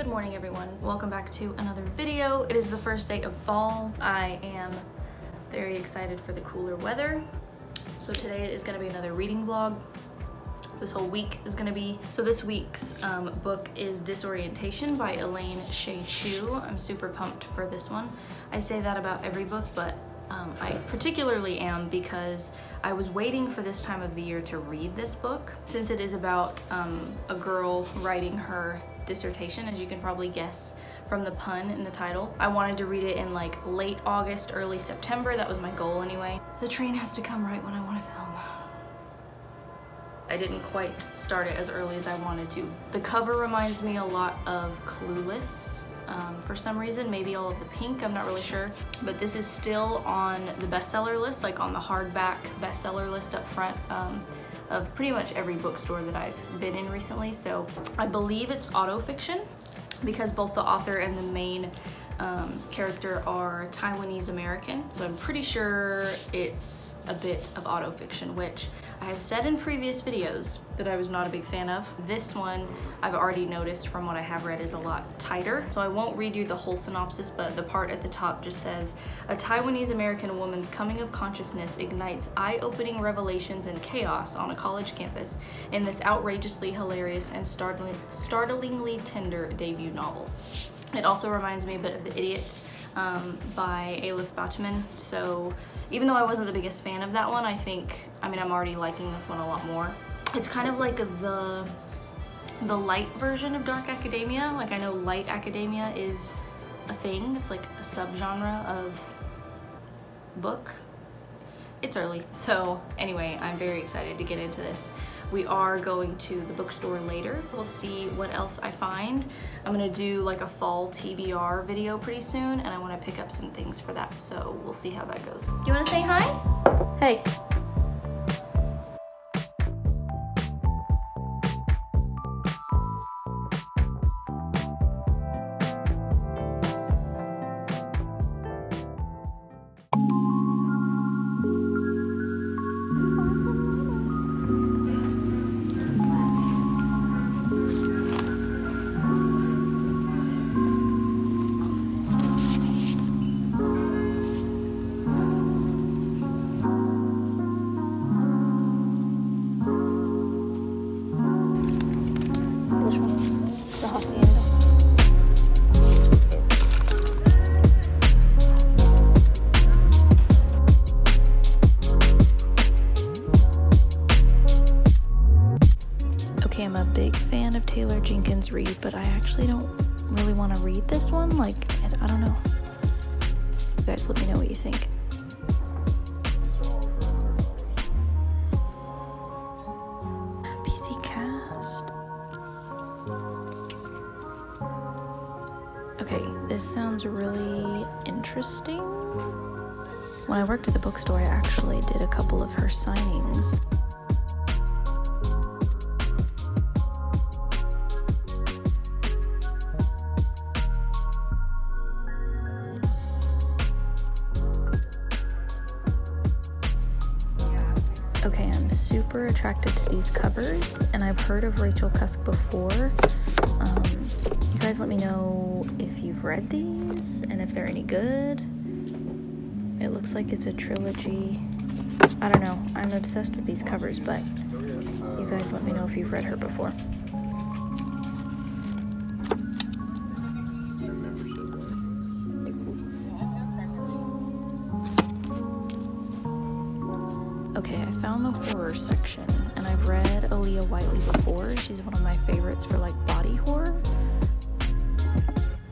Good morning, everyone. Welcome back to another video. It is the first day of fall. I am very excited for the cooler weather. So today is going to be another reading vlog. This whole week is going to be. So this week's book is Disorientation by Elaine Shea Chu. I'm super pumped for this one. I say that about every book, but I particularly am because I was waiting for this time of the year to read this book. Since it is about a girl writing her dissertation, as you can probably guess from the pun in the title. I wanted to read it in like late August, early September. That was my goal anyway. The train has to come right when I want to film. I didn't quite start it as early as I wanted to. The cover reminds me a lot of Clueless. For some reason, maybe all of the pink, I'm not really sure. But this is still on the bestseller list, like on the hardback bestseller list up front of pretty much every bookstore that I've been in recently. So I believe it's autofiction because both the author and the main character are Taiwanese American. So I'm pretty sure it's a bit of autofiction, which I have said in previous videos that I was not a big fan of. This one I've already noticed from what I have read is a lot tighter. So I won't read you the whole synopsis, but the part at the top just says, a Taiwanese American woman's coming of consciousness ignites eye-opening revelations and chaos on a college campus in this outrageously hilarious and startlingly tender debut novel. It also reminds me a bit of The Idiot by Alif Batuman. So even though I wasn't the biggest fan of that one, I'm already liking this one a lot more. It's kind of like the light version of dark academia. Like, I know light academia is a thing. It's like a subgenre of book. It's early. So anyway, I'm very excited to get into this. We are going to the bookstore later. We'll see what else I find. I'm gonna do like a fall TBR video pretty soon, and I wanna pick up some things for that. So we'll see how that goes. You wanna say hi? Hey. I'm a big fan of Taylor Jenkins Reid, but I actually don't really want to read this one. Like, I don't know. You guys let me know what you think. PC Cast. Okay, this sounds really interesting. When I worked at the bookstore, I actually did a couple of her signings. Okay, I'm super attracted to these covers, and I've heard of Rachel Cusk before. You guys let me know if you've read these and if they're any good. It looks like it's a trilogy. I don't know, I'm obsessed with these covers, but you guys let me know if you've read her before. Okay, I found the horror section, and I've read Aaliyah Whiteley before. She's one of my favorites for like body horror.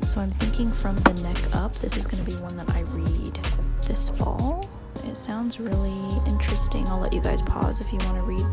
So I'm thinking from the neck up, this is going to be one that I read this fall. It sounds really interesting. I'll let you guys pause if you want to read.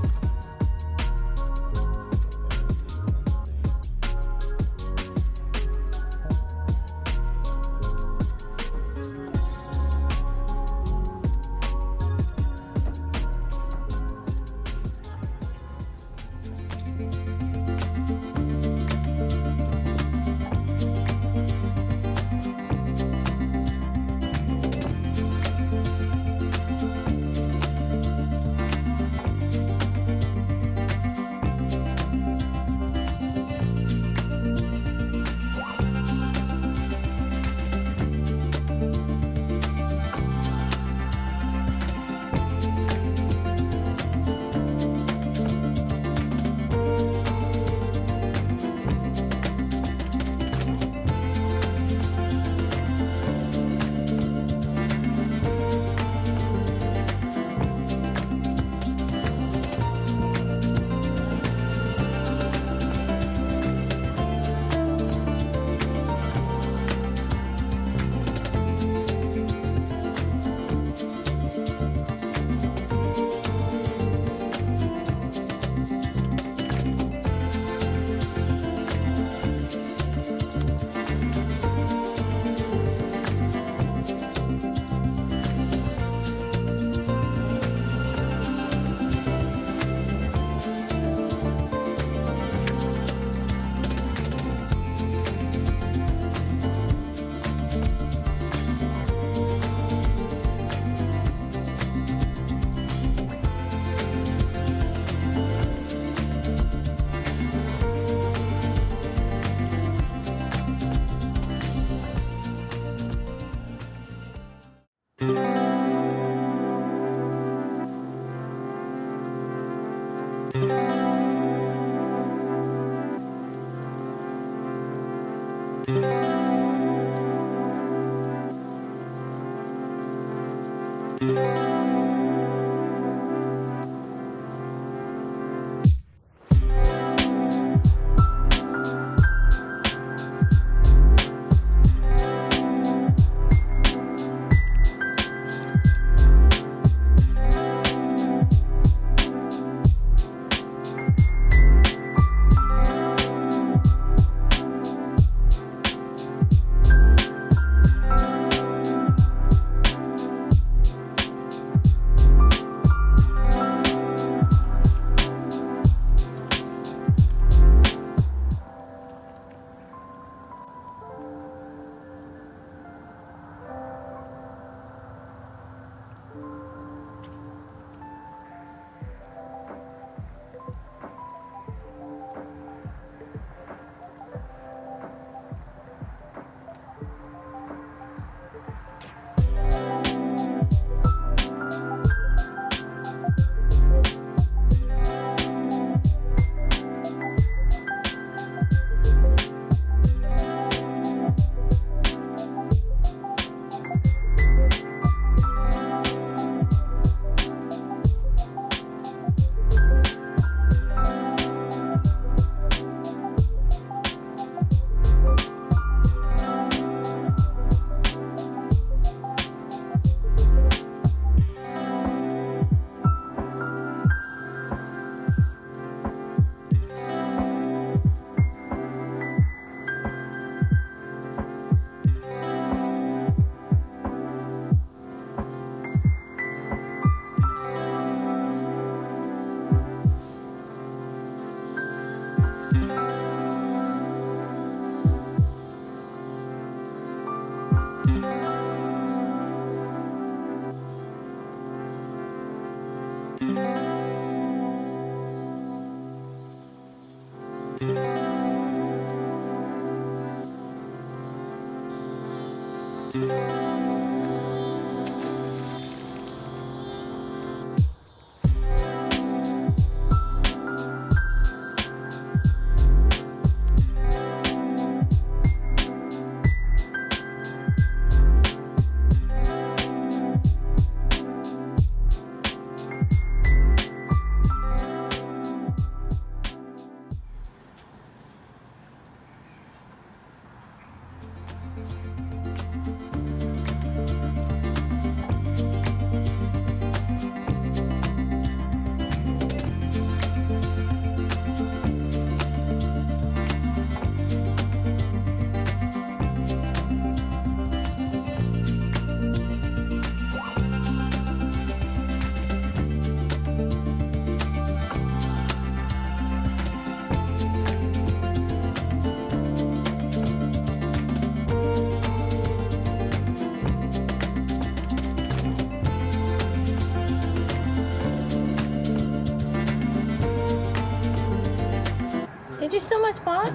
Did you steal my spot?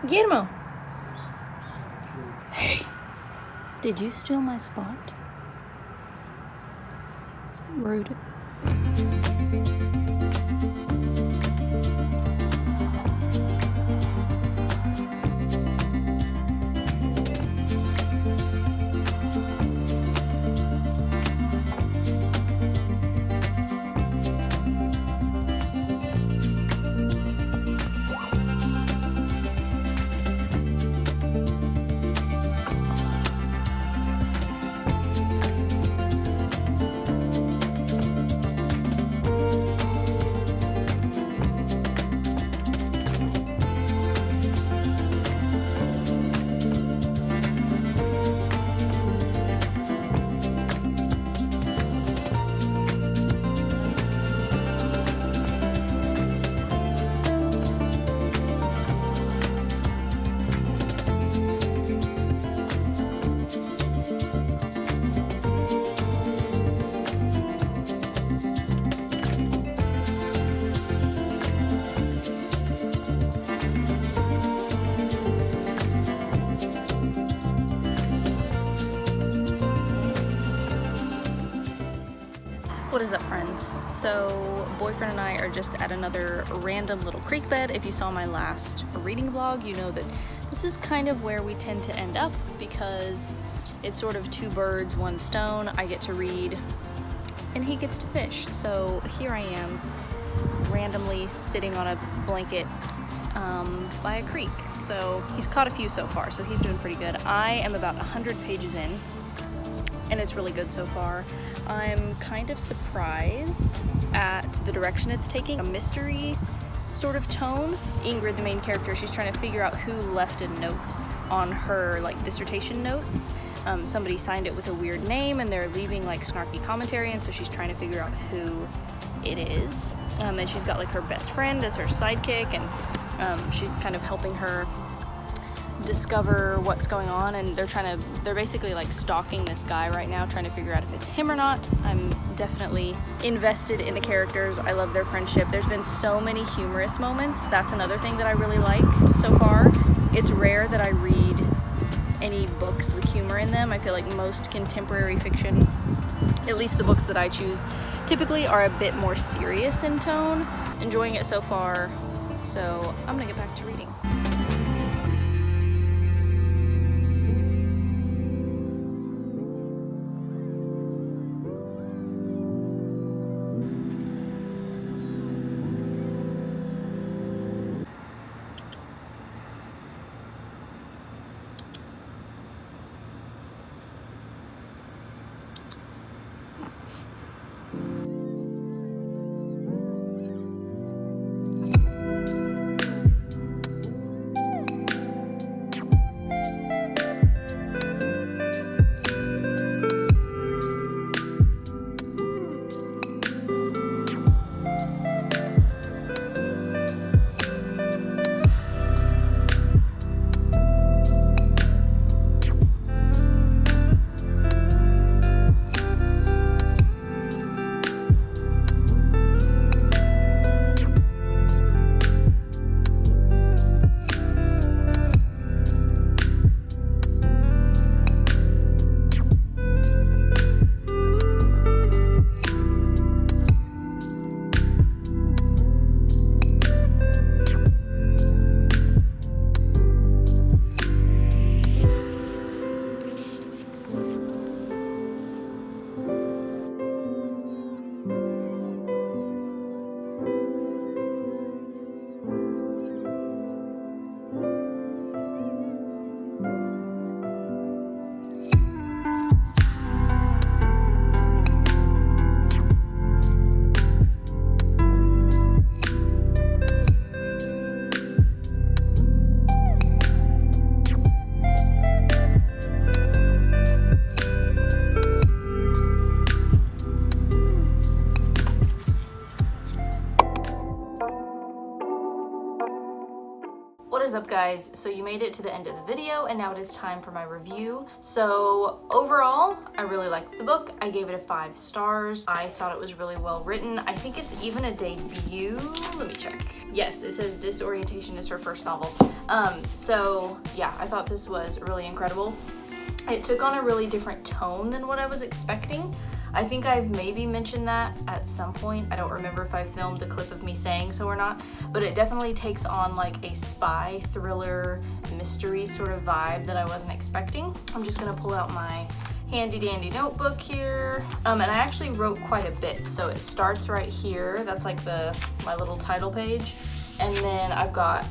Guillermo. Hey. Did you steal my spot? Rude. What is up, friends? So boyfriend and I are just at another random little creek bed. If you saw my last reading vlog, you know that This is kind of where we tend to end up because it's sort of two birds, one stone. I get to read and he gets to fish. So here I am randomly sitting on a blanket by a creek. So he's caught a few so far, so he's doing pretty good. I am about 100 pages in and it's really good so far. I'm kind of surprised at the direction it's taking. A mystery sort of tone. Ingrid, the main character, she's trying to figure out who left a note on her like dissertation notes. Somebody signed it with a weird name and they're leaving like snarky commentary, and so she's trying to figure out who it is. And she's got like her best friend as her sidekick, and she's kind of helping her discover what's going on, and they're basically like stalking this guy right now, trying to figure out if it's him or not. I'm definitely invested in the characters. I love their friendship. There's been so many humorous moments. That's another thing that I really like so far. It's rare that I read any books with humor in them. I feel like most contemporary fiction, at least the books that I choose, typically are a bit more serious in tone. Enjoying it so far, so I'm gonna get back to reading. What is up, guys? So you made it to the end of the video and now it is time for my review. So overall, I really liked the book. I gave it a 5 stars. I thought it was really well written. I think it's even a debut. Let me check. Yes, it says Disorientation is her first novel. So yeah, I thought this was really incredible. It took on a really different tone than what I was expecting. I think I've maybe mentioned that at some point. I don't remember if I filmed a clip of me saying so or not, but it definitely takes on like a spy thriller mystery sort of vibe that I wasn't expecting. I'm just gonna pull out my handy dandy notebook here. And I actually wrote quite a bit. So it starts right here. That's like my little title page. And then I've got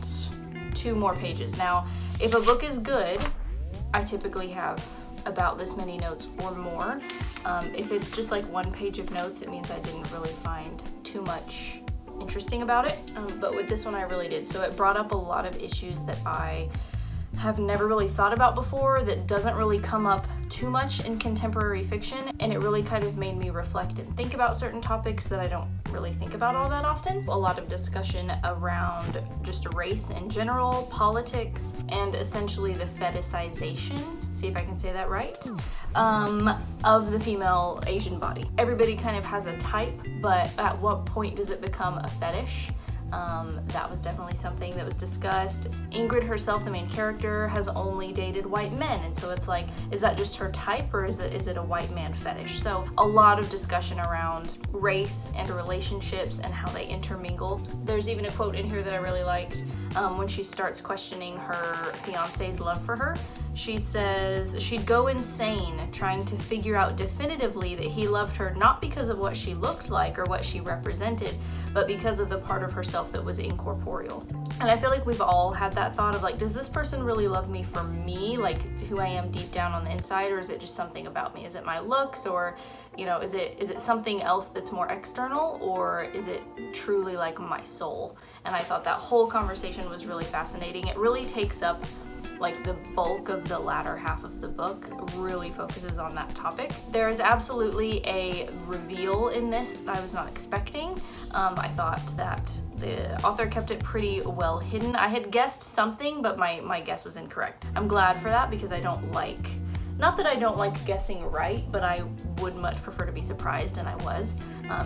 2 more pages. Now, if a book is good, I typically have about this many notes or more. If it's just like 1 page of notes, it means I didn't really find too much interesting about it. But with this one, I really did. So it brought up a lot of issues that I have never really thought about before, that doesn't really come up too much in contemporary fiction, and it really kind of made me reflect and think about certain topics that I don't really think about all that often. A lot of discussion around just race in general, politics, and essentially the fetishization, see if I can say that right, of the female Asian body. Everybody kind of has a type, but at what point does it become a fetish? That was definitely something that was discussed. Ingrid herself, the main character, has only dated white men, and so it's like, is that just her type, or is it a white man fetish? So a lot of discussion around race and relationships and how they intermingle. There's even a quote in here that I really liked when she starts questioning her fiance's love for her. She says she'd go insane trying to figure out definitively that he loved her not because of what she looked like or what she represented, but because of the part of herself that was incorporeal. And I feel like we've all had that thought of like, does this person really love me for me, like who I am deep down on the inside, or is it just something about me? Is it my looks, or you know, is it something else that's more external, or is it truly like my soul? And I thought that whole conversation was really fascinating. It really takes up like the bulk of the latter half of the book, really focuses on that topic. There is absolutely a reveal in this that I was not expecting. I thought that the author kept it pretty well hidden. I had guessed something, but my guess was incorrect. I'm glad for that, because I don't like, not that I don't like guessing right, but I would much prefer to be surprised, and I was.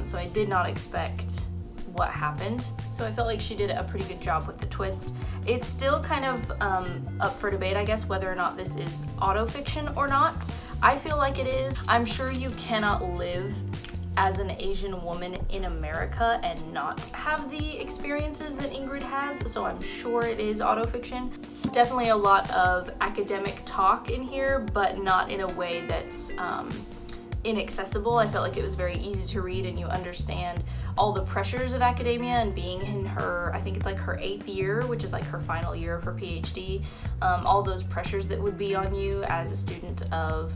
So I did not expect what happened. So I felt like she did a pretty good job with the twist. It's still kind of up for debate, I guess, whether or not this is autofiction or not. I feel like it is. I'm sure you cannot live as an Asian woman in America and not have the experiences that Ingrid has, so I'm sure it is autofiction. Definitely a lot of academic talk in here, but not in a way that's inaccessible. I felt like it was very easy to read, and you understand all the pressures of academia and being in her, I think it's like her 8th year, which is like her final year of her PhD, all those pressures that would be on you as a student of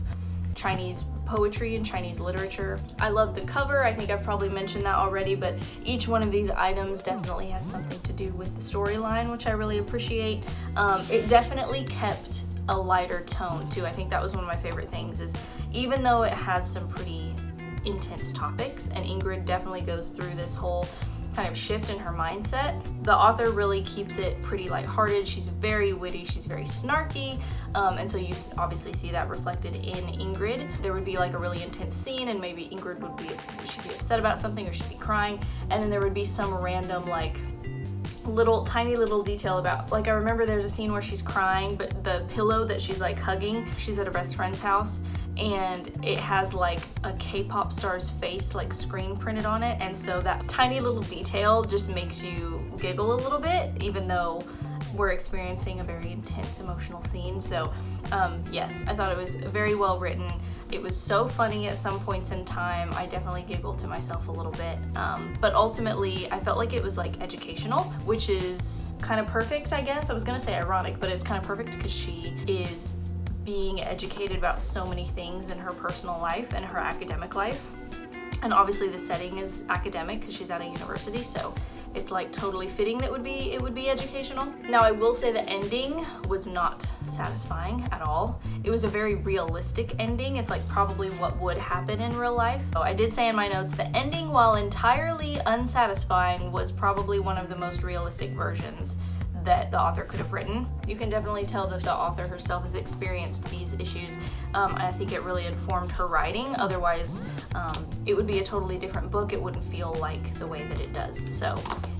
Chinese poetry and Chinese literature. I love the cover. I think I've probably mentioned that already, but each one of these items definitely has something to do with the storyline, which I really appreciate. It definitely kept a lighter tone too. I think that was one of my favorite things, is even though it has some pretty intense topics, and Ingrid definitely goes through this whole kind of shift in her mindset, the author really keeps it pretty lighthearted. She's very witty, she's very snarky, and so you obviously see that reflected in Ingrid. There would be like a really intense scene, and maybe Ingrid she'd be upset about something, or she'd be crying, and then there would be some random like tiny little detail about, like, I remember there's a scene where she's crying, but the pillow that she's like hugging, she's at her best friend's house, and it has like a K-pop star's face like screen printed on it, and so that tiny little detail just makes you giggle a little bit, even though we're experiencing a very intense emotional scene. So yes, I thought it was very well written. It was so funny at some points in time. I definitely giggled to myself a little bit, but ultimately I felt like it was like educational, which is kind of perfect, I guess. I was gonna say ironic, but it's kind of perfect because she is being educated about so many things in her personal life and her academic life. And obviously the setting is academic because she's at a university, so it's like totally fitting that it would be educational. Now I will say the ending was not satisfying at all. It was a very realistic ending. It's like probably what would happen in real life. So I did say in my notes, the ending, while entirely unsatisfying, was probably one of the most realistic versions that the author could have written. You can definitely tell that the author herself has experienced these issues. I think it really informed her writing. Otherwise, it would be a totally different book. It wouldn't feel like the way that it does. So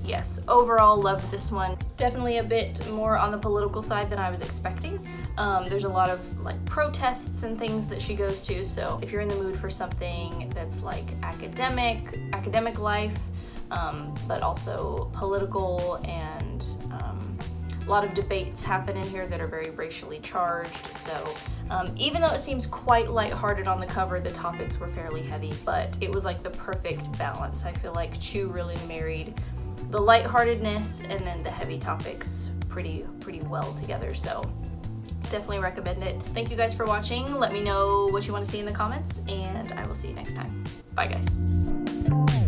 yes, overall loved this one. Definitely a bit more on the political side than I was expecting. There's a lot of like protests and things that she goes to. So if you're in the mood for something that's like academic life, but also political, and a lot of debates happen in here that are very racially charged. So even though it seems quite lighthearted on the cover, the topics were fairly heavy, but it was like the perfect balance. I feel like Chu really married the lightheartedness and then the heavy topics pretty well together. So definitely recommend it. Thank you guys for watching. Let me know what you want to see in the comments, and I will see you next time. Bye guys.